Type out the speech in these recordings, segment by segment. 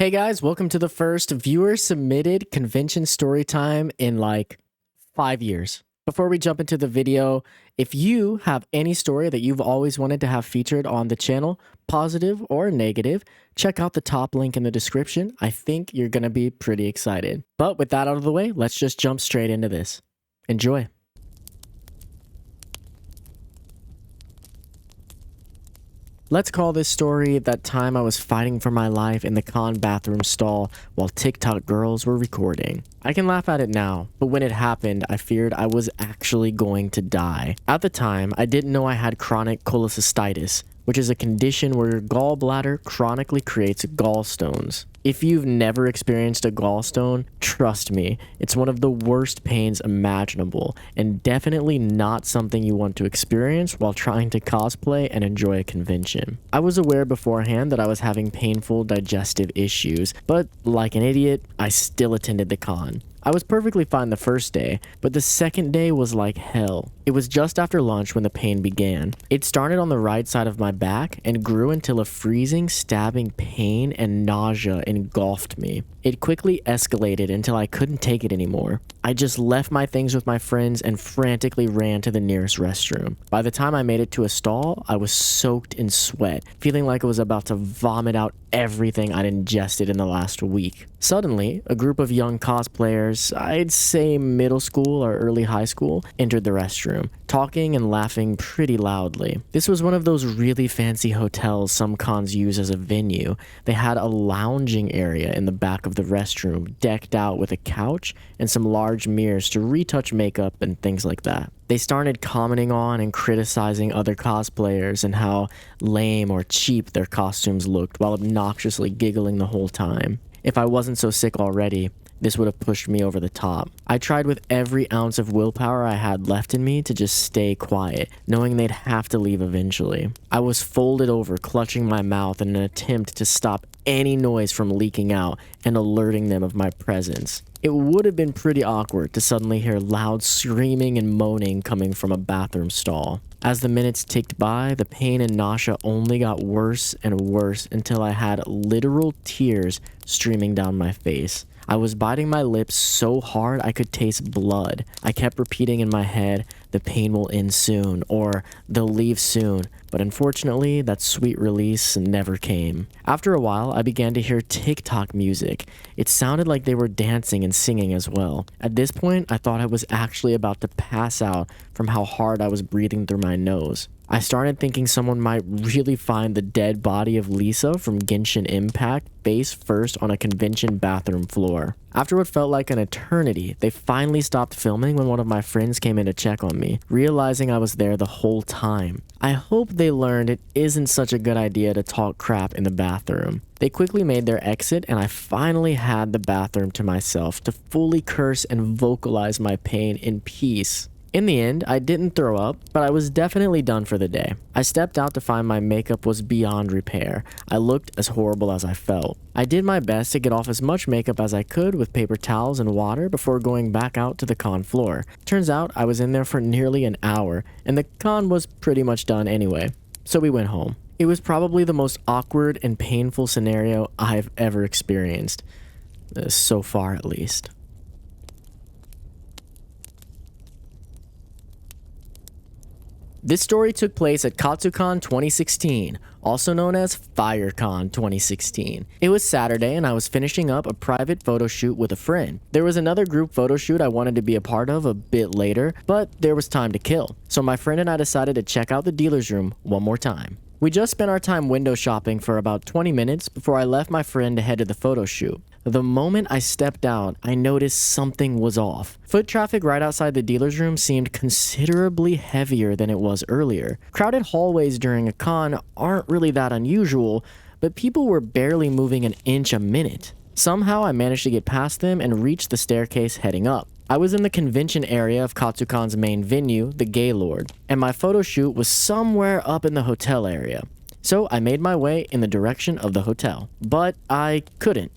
Hey guys, welcome to the first viewer submitted convention story time in like 5 years. Before we jump into the video, if you have any story that you've always wanted to have featured on the channel, positive or negative, check out the top link in the description. I think you're going to be pretty excited. But with that out of the way, let's just jump straight into this. Enjoy. Let's call this story that time I was fighting for my life in the con bathroom stall while TikTok girls were recording. I can laugh at it now, but when it happened, I feared I was actually going to die. At the time, I didn't know I had chronic cholecystitis, which is a condition where your gallbladder chronically creates gallstones. If you've never experienced a gallstone, trust me, it's one of the worst pains imaginable, and definitely not something you want to experience while trying to cosplay and enjoy a convention. I was aware beforehand that I was having painful digestive issues, but like an idiot, I still attended the con. I was perfectly fine the first day, but the second day was like hell. It was just after lunch when the pain began. It started on the right side of my back and grew until a freezing, stabbing pain and nausea engulfed me. It quickly escalated until I couldn't take it anymore. I just left my things with my friends and frantically ran to the nearest restroom. By the time I made it to a stall, I was soaked in sweat, feeling like I was about to vomit out everything I'd ingested in the last week. Suddenly, a group of young cosplayers, I'd say middle school or early high school, entered the restroom, talking and laughing pretty loudly. This was one of those really fancy hotels some cons use as a venue. They had a lounging area in the back of the restroom, decked out with a couch and some large mirrors to retouch makeup and things like that. They started commenting on and criticizing other cosplayers and how lame or cheap their costumes looked while obnoxiously giggling the whole time. If I wasn't so sick already, this would have pushed me over the top. I tried with every ounce of willpower I had left in me to just stay quiet, knowing they'd have to leave eventually. I was folded over, clutching my mouth in an attempt to stop any noise from leaking out and alerting them of my presence. It would have been pretty awkward to suddenly hear loud screaming and moaning coming from a bathroom stall. As the minutes ticked by, the pain and nausea only got worse and worse until I had literal tears streaming down my face. I was biting my lips so hard I could taste blood. I kept repeating in my head, "The pain will end soon," or "They'll leave soon," but unfortunately, that sweet release never came. After a while, I began to hear TikTok music. It sounded like they were dancing and singing as well. At this point, I thought I was actually about to pass out from how hard I was breathing through my nose. I started thinking someone might really find the dead body of Lisa from Genshin Impact face first on a convention bathroom floor. After what felt like an eternity, they finally stopped filming when one of my friends came in to check on me, realizing I was there the whole time. I hope they learned it isn't such a good idea to talk crap in the bathroom. They quickly made their exit and I finally had the bathroom to myself to fully curse and vocalize my pain in peace. In the end, I didn't throw up, but I was definitely done for the day. I stepped out to find my makeup was beyond repair. I looked as horrible as I felt. I did my best to get off as much makeup as I could with paper towels and water before going back out to the con floor. Turns out I was in there for nearly an hour, and the con was pretty much done anyway, so we went home. It was probably the most awkward and painful scenario I've ever experienced, so far at least. This story took place at Katsucon 2016, also known as FireCon 2016. It was Saturday and I was finishing up a private photo shoot with a friend. There was another group photo shoot I wanted to be a part of a bit later, but there was time to kill. So my friend and I decided to check out the dealer's room one more time. We just spent our time window shopping for about 20 minutes before I left my friend to head to the photo shoot. The moment I stepped out, I noticed something was off. Foot traffic right outside the dealer's room seemed considerably heavier than it was earlier. Crowded hallways during a con aren't really that unusual, but people were barely moving an inch a minute. Somehow I managed to get past them and reach the staircase heading up. I was in the convention area of Katsucon's main venue, the Gaylord, and my photo shoot was somewhere up in the hotel area. So I made my way in the direction of the hotel, but I couldn't.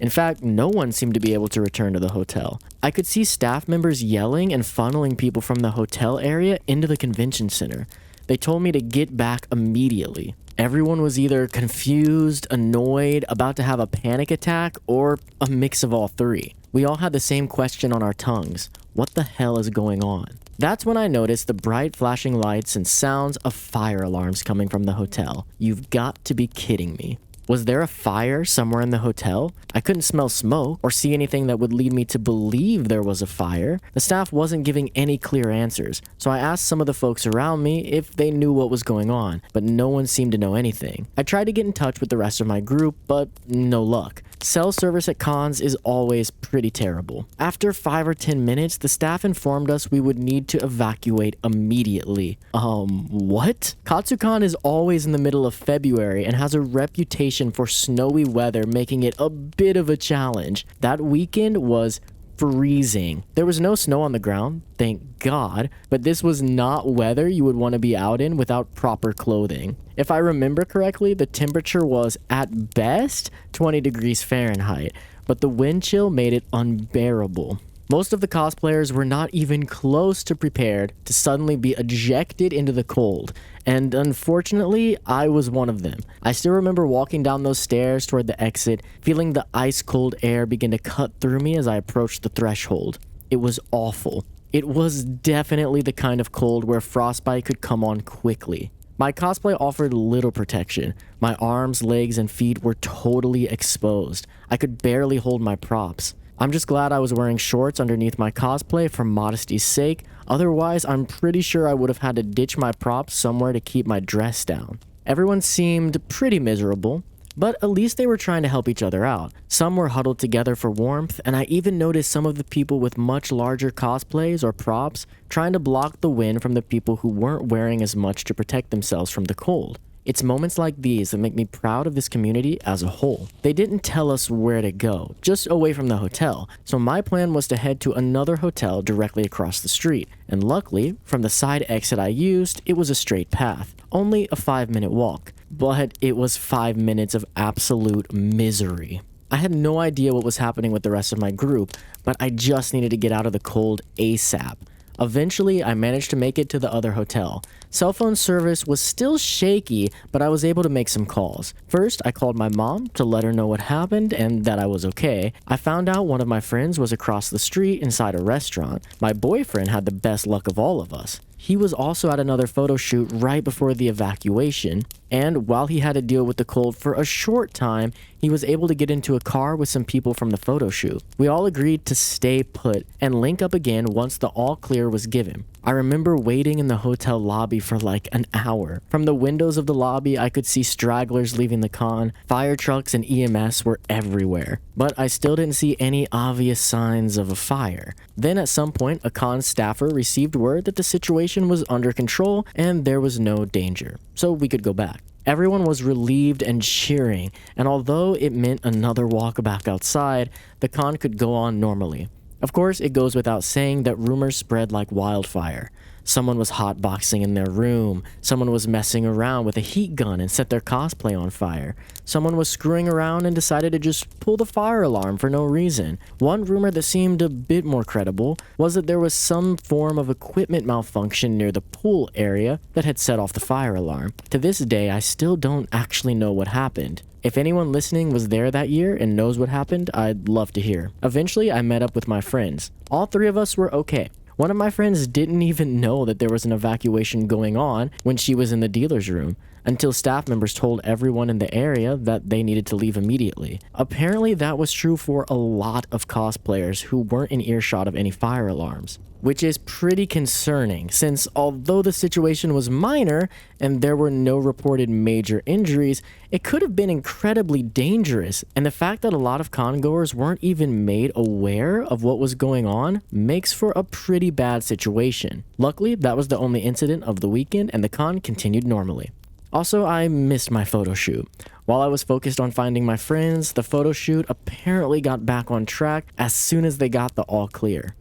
In fact, no one seemed to be able to return to the hotel. I could see staff members yelling and funneling people from the hotel area into the convention center. They told me to get back immediately. Everyone was either confused, annoyed, about to have a panic attack, or a mix of all three. We all had the same question on our tongues. What the hell is going on? That's when I noticed the bright flashing lights and sounds of fire alarms coming from the hotel. You've got to be kidding me. Was there a fire somewhere in the hotel? I couldn't smell smoke or see anything that would lead me to believe there was a fire. The staff wasn't giving any clear answers, so I asked some of the folks around me if they knew what was going on, but no one seemed to know anything. I tried to get in touch with the rest of my group, but no luck. Cell service at cons is always pretty terrible. After 5 or 10 minutes, the staff informed us we would need to evacuate immediately. What? Katsucon is always in the middle of February and has a reputation for snowy weather, making it a bit of a challenge. That weekend was freezing. There was no snow on the ground, thank God, but this was not weather you would want to be out in without proper clothing. If I remember correctly, the temperature was at best 20 degrees Fahrenheit, but the wind chill made it unbearable. Most of the cosplayers were not even close to prepared to suddenly be ejected into the cold, and unfortunately, I was one of them. I still remember walking down those stairs toward the exit, feeling the ice-cold air begin to cut through me as I approached the threshold. It was awful. It was definitely the kind of cold where frostbite could come on quickly. My cosplay offered little protection. My arms, legs, and feet were totally exposed. I could barely hold my props. I'm just glad I was wearing shorts underneath my cosplay for modesty's sake. Otherwise, I'm pretty sure I would have had to ditch my props somewhere to keep my dress down. Everyone seemed pretty miserable, but at least they were trying to help each other out. Some were huddled together for warmth, and I even noticed some of the people with much larger cosplays or props trying to block the wind from the people who weren't wearing as much to protect themselves from the cold. It's moments like these that make me proud of this community as a whole. They didn't tell us where to go, just away from the hotel, so my plan was to head to another hotel directly across the street, and luckily, from the side exit I used, it was a straight path, only a 5-minute walk, but it was 5 minutes of absolute misery. I had no idea what was happening with the rest of my group, but I just needed to get out of the cold ASAP. Eventually, I managed to make it to the other hotel. Cell phone service was still shaky, but I was able to make some calls. First, I called my mom to let her know what happened and that I was okay. I found out one of my friends was across the street inside a restaurant. My boyfriend had the best luck of all of us. He was also at another photo shoot right before the evacuation, and while he had to deal with the cold for a short time, he was able to get into a car with some people from the photo shoot. We all agreed to stay put and link up again once the all clear was given. I remember waiting in the hotel lobby for like an hour. From the windows of the lobby, I could see stragglers leaving the con. Fire trucks and EMS were everywhere, but I still didn't see any obvious signs of a fire. Then at some point, a con staffer received word that the situation was under control and there was no danger, so we could go back. Everyone was relieved and cheering, and although it meant another walk back outside, the con could go on normally. Of course, it goes without saying that rumors spread like wildfire. Someone was hotboxing in their room. Someone was messing around with a heat gun and set their cosplay on fire. Someone was screwing around and decided to just pull the fire alarm for no reason. One rumor that seemed a bit more credible was that there was some form of equipment malfunction near the pool area that had set off the fire alarm. To this day, I still don't actually know what happened. If anyone listening was there that year and knows what happened, I'd love to hear. Eventually, I met up with my friends. All three of us were okay. One of my friends didn't even know that there was an evacuation going on when she was in the dealer's room, until staff members told everyone in the area that they needed to leave immediately. Apparently, that was true for a lot of cosplayers who weren't in earshot of any fire alarms, which is pretty concerning since although the situation was minor and there were no reported major injuries, it could have been incredibly dangerous, and the fact that a lot of congoers weren't even made aware of what was going on makes for a pretty bad situation. Luckily, that was the only incident of the weekend and the con continued normally. Also, I missed my photo shoot. While I was focused on finding my friends, the photo shoot apparently got back on track as soon as they got the all clear.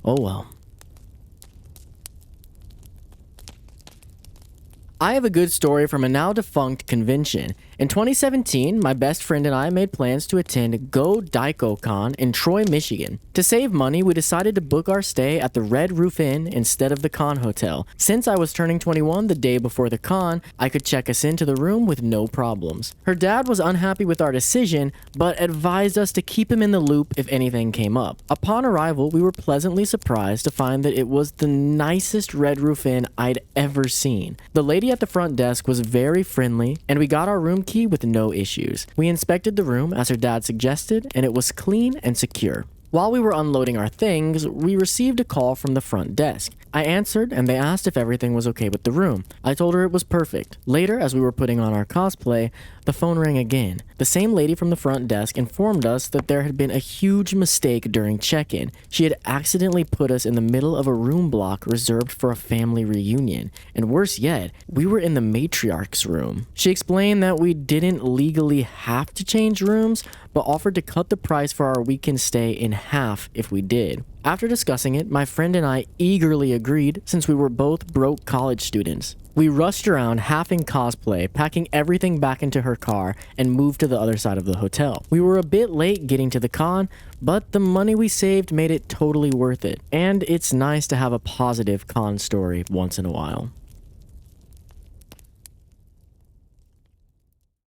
Oh well. I have a good story from a now defunct convention. In 2017, my best friend and I made plans to attend Go DaikoCon in Troy, Michigan. To save money, we decided to book our stay at the Red Roof Inn instead of the con hotel. Since I was turning 21 the day before the con, I could check us into the room with no problems. Her dad was unhappy with our decision, but advised us to keep him in the loop if anything came up. Upon arrival, we were pleasantly surprised to find that it was the nicest Red Roof Inn I'd ever seen. The lady at the front desk was very friendly, and we got our room key with no issues. We inspected the room as her dad suggested, and it was clean and secure. While we were unloading our things, we received a call from the front desk. I answered and they asked if everything was okay with the room. I told her it was perfect. Later, as we were putting on our cosplay, the phone rang again. The same lady from the front desk informed us that there had been a huge mistake during check-in. She had accidentally put us in the middle of a room block reserved for a family reunion. And worse yet, we were in the matriarch's room. She explained that we didn't legally have to change rooms, but offered to cut the price for our weekend stay in half if we did. After discussing it, my friend and I eagerly agreed since we were both broke college students. We rushed around half in cosplay, packing everything back into her car and moved to the other side of the hotel. We were a bit late getting to the con, but the money we saved made it totally worth it. And it's nice to have a positive con story once in a while.